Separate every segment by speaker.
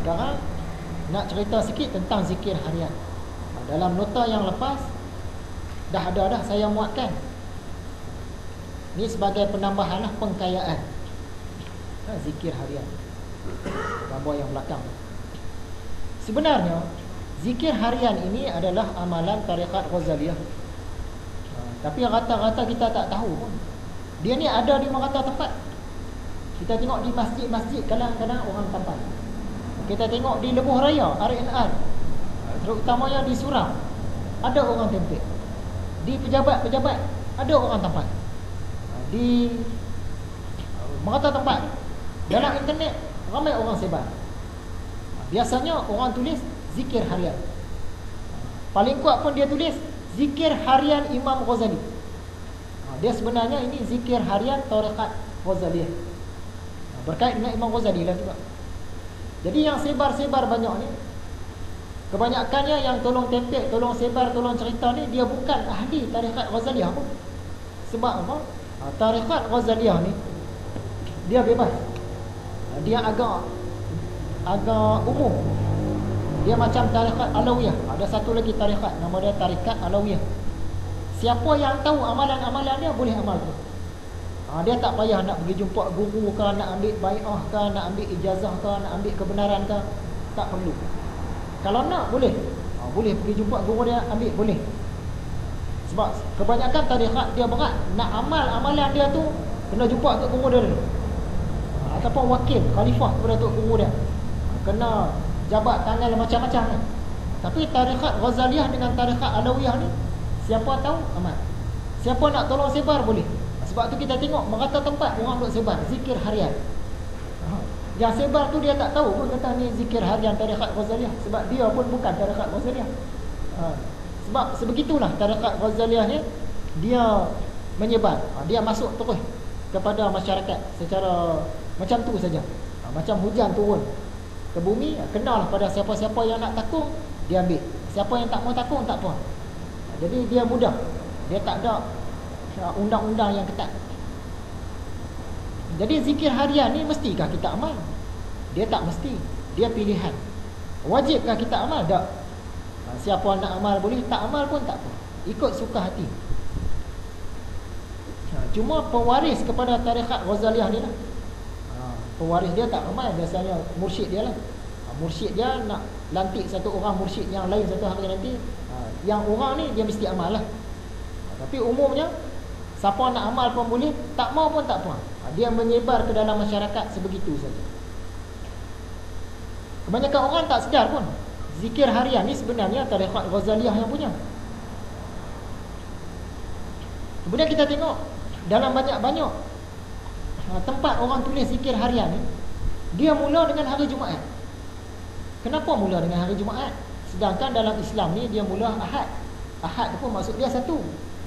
Speaker 1: sekarang nak cerita sikit tentang zikir harian. Dalam nota yang lepas dah ada saya muatkan. Ni sebagai penambahan lah, pengkayaan. Zikir harian. Gambar yang belakang. Sebenarnya zikir harian ini adalah amalan tarekat Ghazaliyah. Tapi rata-rata kita tak tahu pun. Dia ni ada di merata tempat. Kita tengok di masjid-masjid, kadang-kadang orang tampan. Kita tengok di Lebuh Raya, RNR, terutamanya di Surau, ada orang tempel. Di pejabat-pejabat ada orang tampan. Di merata tempat, dalam internet ramai orang sebar. Biasanya orang tulis zikir harian. Paling kuat pun dia tulis zikir harian Imam Ghazali. Dia sebenarnya ini zikir harian tarekat Ghazaliyah. Berkait dengan Imam Ghazali lah juga. Jadi yang sebar-sebar banyak ni, kebanyakannya yang tolong tempel, tolong sebar, tolong cerita ni, dia bukan ahli tarekat Ghazaliyah pun. Sebab apa? Tarekat Ghazaliyah ni dia bebas. Dia agak umum. Dia macam tarekat Alawiyah. Ada satu lagi tarekat, nama dia tarekat Alawiyah. Siapa yang tahu amalan-amalan dia boleh amal tu. Dia tak payah nak pergi jumpa guru ke, nak ambil bai'ah ke, nak ambil ijazah ke, nak ambil kebenaran ke. Tak perlu. Kalau nak boleh. Boleh pergi jumpa guru dia, ambil boleh. Sebab kebanyakan tarekat dia berat. Nak amal amalan dia tu kena jumpa tok guru dia dulu. Ataupun wakil, khalifah kepada tok guru dia. Kena jabat tangan macam-macam ni. Tapi tarekat Ghazaliyah dengan tarekat Alawiyah ni, siapa tahu amal. Siapa nak tolong sebar boleh. Sebab tu kita tengok merata tempat orang duk sebar zikir harian. Yang sebar tu dia tak tahu pun kata ni zikir harian tarekat Ghazaliyah, sebab dia pun bukan tarekat Ghazaliyah. Sebab sebegitulah tarekat Ghazaliyah ni, dia menyebar. Dia masuk terus kepada masyarakat secara macam tu saja. Macam hujan turun ke bumi, kenalah pada siapa-siapa yang nak takung, dia ambil. Siapa yang tak mau takung, tak apa. Jadi dia mudah. Dia tak ada undang-undang yang ketat. Jadi zikir harian ni mestikah kita amal? Dia tak mesti. Dia pilihan. Wajibkah kita amal? Tak. Siapa nak amal boleh, tak amal pun tak apa. Ikut suka hati. Cuma pewaris kepada tarekat Ghazaliyah ni lah. Pewaris dia tak ramai. Biasanya mursyid dia lah. Mursyid dia nak lantik satu orang mursyid yang lain satu hari nanti, yang orang ni dia mesti amal lah. Tapi umumnya siapa nak amal pun boleh, tak mau pun tak apa. Dia menyebar ke dalam masyarakat sebegitu saja. Kebanyakan orang tak sedar pun zikir harian ni sebenarnya tarekat Ghazaliyah yang punya. Kemudian kita tengok dalam banyak-banyak tempat orang tulis zikir harian ni, dia mula dengan hari Jumaat. Kenapa mula dengan hari Jumaat? Sedangkan dalam Islam ni dia mula Ahad. Ahad tu pun maksud dia satu.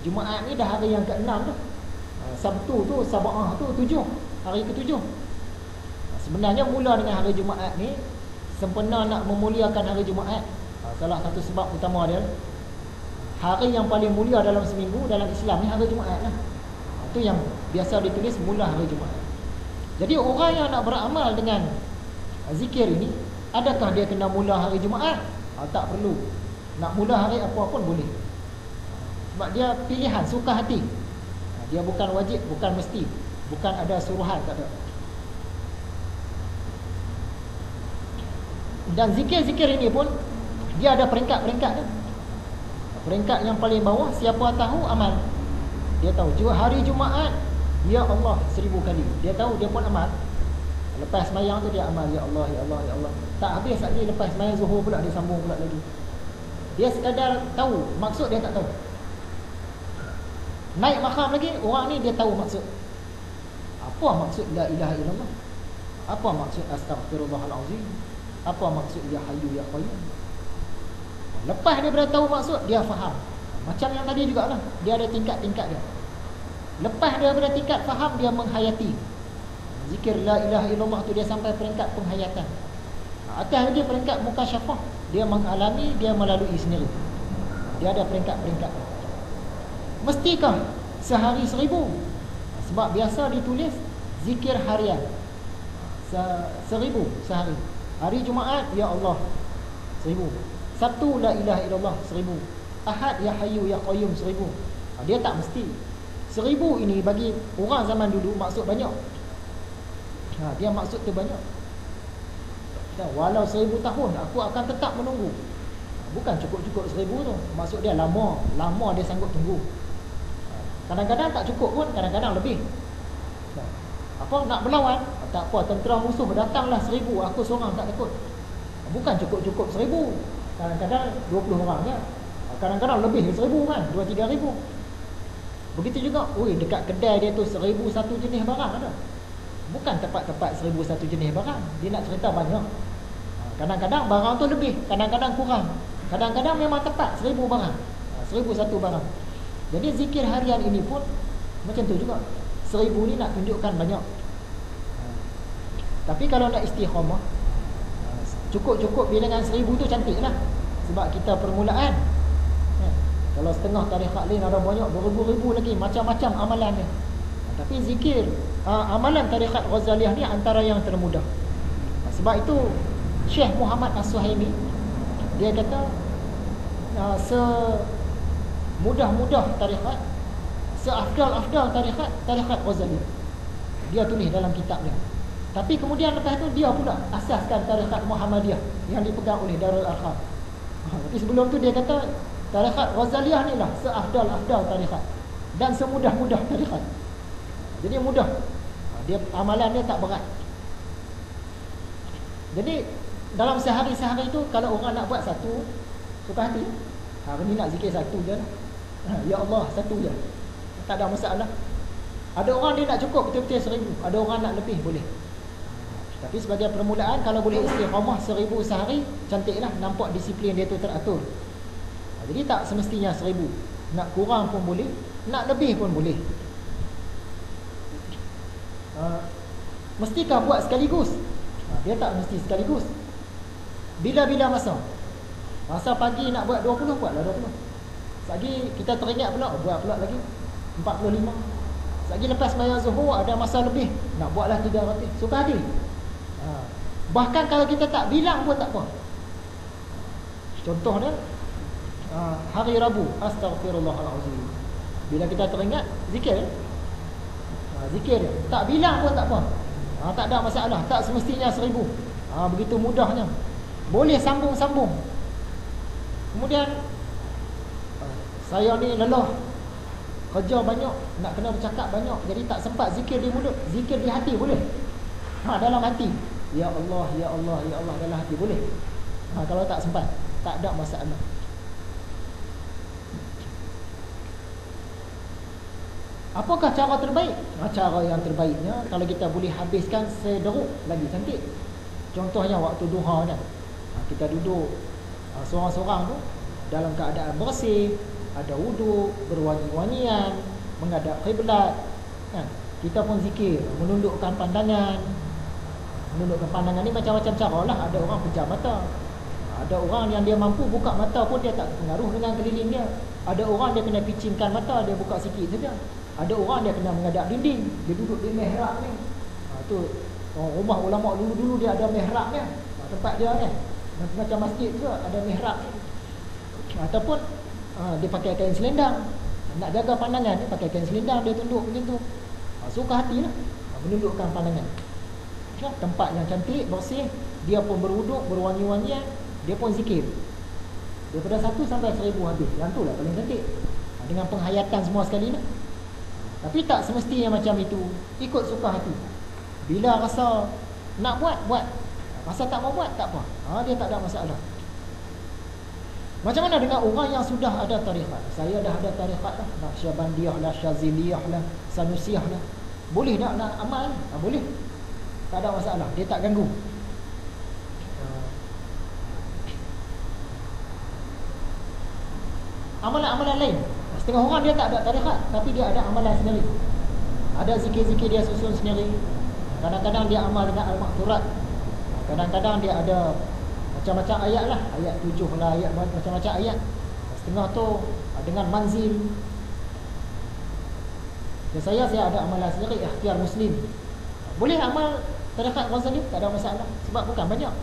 Speaker 1: Jumaat ni dah hari yang ke-6 tu. Sabtu tu, Sabah tu 7, hari ke-7. Sebenarnya mula dengan hari Jumaat ni sempena nak memuliakan hari Jumaat. Salah satu sebab utama dia, hari yang paling mulia dalam seminggu dalam Islam ni hari Jumaat lah. Itu yang biasa ditulis mula hari Jumaat. Jadi orang yang nak beramal dengan zikir ini, adakah dia kena mula hari Jumaat? Tak perlu. Nak mula hari apa pun boleh. Sebab dia pilihan, suka hati. Dia bukan wajib, bukan mesti, bukan ada suruhan, tak ada. Dan zikir-zikir ini pun dia ada peringkat-peringkat dia. Peringkat yang paling bawah, siapa tahu amal. Dia tahu hari Jumaat, ya Allah 1000 kali. Dia tahu, dia pun amal. Lepas sembahyang tu dia amal, ya Allah, ya Allah, ya Allah. Tak habis lagi, lepas sembahyang Zuhur pula dia sambung pula lagi. Dia sekadar tahu, maksud dia tak tahu. Naik makam lagi, orang ni dia tahu maksud. Apa maksud la ilaha illallah? Apa maksud astaghfirullahalazim? Apa maksud ya hayyu ya qayyum? Lepas dia beritahu maksud, dia faham. Macam yang tadi jugalah, dia ada tingkat-tingkat dia. Lepas dia berada tingkat faham, dia menghayati. Zikir la ilaha illallah tu dia sampai peringkat penghayatan. Atas lagi peringkat mukasyafah, dia mengalami, dia melalui sendiri. Dia ada peringkat-peringkat. Mestikah sehari 1000? Sebab biasa ditulis zikir harian 1000 sehari. Hari Jumaat, Ya Allah 1000. Sabtu, La ilaha illallah 1000. Ahad, Ya Hayyu Ya Qayyum 1000. Dia tak mesti. 1000 ini bagi orang zaman dulu maksud banyak. Dia maksud tu banyak. Walau 1000 tahun aku akan tetap menunggu. Bukan cukup-cukup 1000 tu. Maksud dia lama dia sanggup tunggu. Kadang-kadang tak cukup pun, kadang-kadang lebih. Apa nak berlawan? Tak apa, tentera musuh datanglah 1000, aku seorang tak takut. Bukan cukup-cukup 1000. Kadang-kadang 20 orang je. Kadang-kadang lebih 1000 kan, 2-3 ribu. Begitu juga, dekat kedai dia tu 1000 satu jenis barang ada. Bukan tepat-tepat 1000 satu jenis barang. Dia nak cerita banyak. Kadang-kadang barang tu lebih, kadang-kadang kurang. Kadang-kadang memang tepat 1000 barang. 1000 satu barang. Jadi zikir harian ini pun macam tu juga. 1000 ni nak tunjukkan banyak. Tapi kalau nak istiqamah, cukup-cukup bilangan 1000 tu cantik lah. Sebab kita permulaan. Kalau setengah tarekat lain ada banyak beribu-ribu lagi, macam-macam amalan dia. Tapi zikir amalan tarekat Ghazaliyah ni antara yang termudah. Sebab itu Syekh Muhammad As-Suhaimi dia kata semudah-mudah tarekat, seafdal-afdal tarekat Ghazaliyah. Dia tulis dalam kitab dia. Tapi kemudian lepas tu dia pula asaskan tarekat Muhammadiyah yang dipegang oleh Darul Arqam. Tapi sebelum tu dia kata tarekat Ghazaliyah ni lah seafdal-afdal tarekat dan semudah-mudah tarekat. Jadi mudah. Dia amalan dia tak berat. Jadi dalam sehari-sehari tu kalau orang nak buat satu, suka hati. Hari ni nak zikir satu je lah. Ya Allah satu je. Tak ada masalah. Ada orang dia nak cukup betul-betul 1000. Ada orang nak lebih boleh. Tapi sebagai permulaan, kalau boleh istiqamah 1000 sehari, cantiklah, nampak disiplin dia tu teratur. Jadi tak semestinya 1000. Nak kurang pun boleh, nak lebih pun boleh. Mestikah buat sekaligus? Dia tak mesti sekaligus. Bila-bila masa. Masa pagi nak buat 20, buatlah 20. Lagi kita teringat pula, buat pula lagi 45. Lagi lepas sembahyang Zuhur ada masa lebih, nak buatlah 300. Suka hati. Bahkan kalau kita tak bilang pun tak apa. Contohnya hari Rabu, Astaghfirullahalazim. Bila kita teringat, zikir. Zikir dia. Tak bilang pun tak apa. Tak ada masalah. Tak semestinya 1000. Begitu mudahnya. Boleh sambung-sambung. Kemudian saya ni lelah, kerja banyak, nak kena bercakap banyak, jadi tak sempat zikir di mulut. Zikir di hati boleh. Dalam hati, Ya Allah, Ya Allah, Ya Allah, dalam hati boleh. Kalau tak sempat, tak ada masalah. Apakah cara terbaik? Cara yang terbaiknya kalau kita boleh habiskan sederuk lagi cantik. Contohnya waktu duha kan, kita duduk seorang-seorang tu dalam keadaan bersih, ada wuduk, berwangi-wangian, menghadap kiblat kan. Kita pun zikir, menundukkan pandangan. Menundukkan pandangan ni macam-macam cara lah. Ada orang pejam mata, ada orang yang dia mampu buka mata pun dia tak pengaruh dengan keliling dia. Ada orang dia kena picingkan mata, dia buka sikit saja. Ada orang dia kena menghadap dinding, dia duduk di mihrab ni. Tu rumah ulama dulu-dulu dia ada mihrab ni. Tempat dia kan, macam masjid tu ada mihrab. Ataupun dia pakai kain selendang, nak jaga pandangan dia pakai kain selendang, dia tunduk macam tu. Suka hatilah menundukkan pandangan. Tempat yang cantik, bersih, dia pun berwuduk, berwangi-wangian, dia pun zikir. Daripada 1 sampai 1000 habis. Yang tu lah paling cantik. Dengan penghayatan semua sekali lah. Tapi tak semestinya macam itu. Ikut suka hati. Bila rasa nak buat, buat. Rasa tak mau buat, tak apa. Dia tak ada masalah. Macam mana dengan orang yang sudah ada tarikat? Saya dah ada tarikat lah, Naqsyabandiyah lah, Syaziliyah lah, Sanusiyah lah. Boleh tak nak amal? Boleh. Tak ada masalah, dia tak ganggu. Amalan-amalan lain, setengah orang dia tak ada tarikat, tapi dia ada amalan sendiri. Ada zikir-zikir dia susun sendiri. Kadang-kadang dia amal dengan al-maqturat. Kadang-kadang dia ada macam-macam ayat lah, ayat 7 lah, ayat macam-macam ayat. Setengah tu dengan manzil. Dan saya ada amalan sendiri, ikhtiar muslim. Boleh amal tarekat Ghazali, tak ada masalah. Sebab bukan banyak.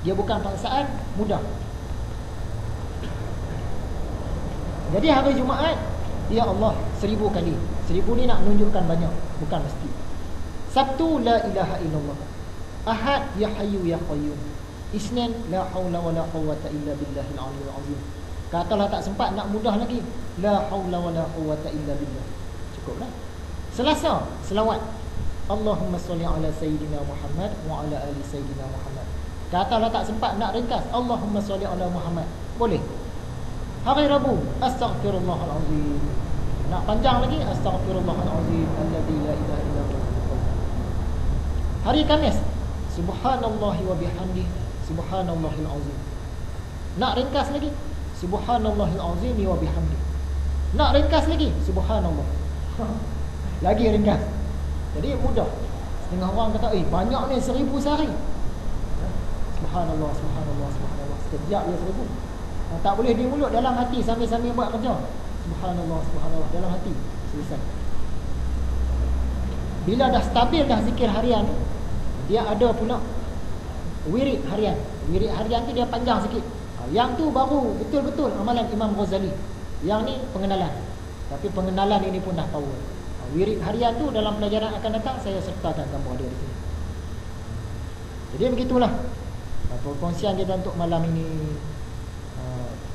Speaker 1: Dia bukan paksaan, mudah. Jadi hari Jumaat, ya Allah 1000 kali. 1000 ni nak menunjukkan banyak, bukan mesti. Sabtu, la ilaha illallah. Ahad, ya hayyu ya qayyum. Isnin, la haula wala quwwata illa billahil aliyyil azim. Katalah tak sempat, nak mudah lagi, la haula wala quwwata illa billah. Cukuplah. Selasa, selawat. Allahumma salli ala sayyidina Muhammad wa ala ali sayyidina Muhammad. Katalah tak sempat, nak ringkas, Allahumma salli ala Muhammad. Boleh. Hari Rabu, astaghfirullahalazim. Nak panjang lagi, astaghfirullahalazim alladzi la ilaha illa huwa. Hari Khamis, subhanallahi wa bihamdihi, subhanallahil azim. Nak ringkas lagi, subhanallahil azim wa bihamdihi. Nak ringkas lagi, subhanallah. Lagi ringkas. Jadi mudah. Setengah orang kata, banyak ni 1000 sehari. Subhanallah, subhanallah, subhanallah. Sekejap dia 1000. Tak boleh di mulut, dalam hati sambil-sambil buat kerja. Subhanallah, subhanallah, dalam hati. Selesai. Bila dah stabil dah zikir harian, dia ada pula wirid harian. Wirid harian tu dia panjang sikit. Yang tu baru betul-betul amalan Imam Ghazali. Yang ni pengenalan. Tapi pengenalan ini pun dah power. Wirid harian tu dalam pelajaran akan datang saya sertakan gambar dia di sini. Jadi begitulah perkongsian kita untuk malam ini.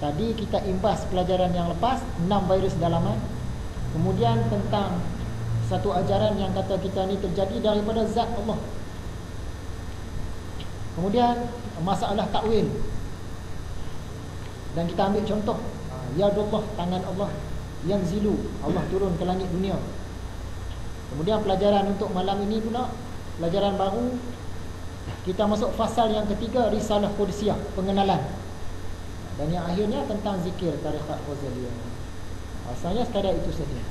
Speaker 1: Tadi kita imbas pelajaran yang lepas 6 virus dalaman. Kemudian tentang satu ajaran yang kata kita ni terjadi daripada zat Allah. Kemudian masalah takwil. Dan kita ambil contoh yadullah, tangan Allah, yang zilu, Allah turun ke langit dunia. Kemudian pelajaran untuk malam ini pula, pelajaran baru, kita masuk fasal yang ketiga, Risalah Qudusiyah, pengenalan. Dan yang akhirnya tentang zikir Tariqat Ghazaliyah. Asalnya sekadar itu saja.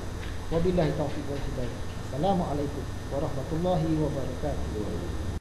Speaker 1: Wabillahi taufiq wal hidayah. Assalamualaikum warahmatullahi wabarakatuh.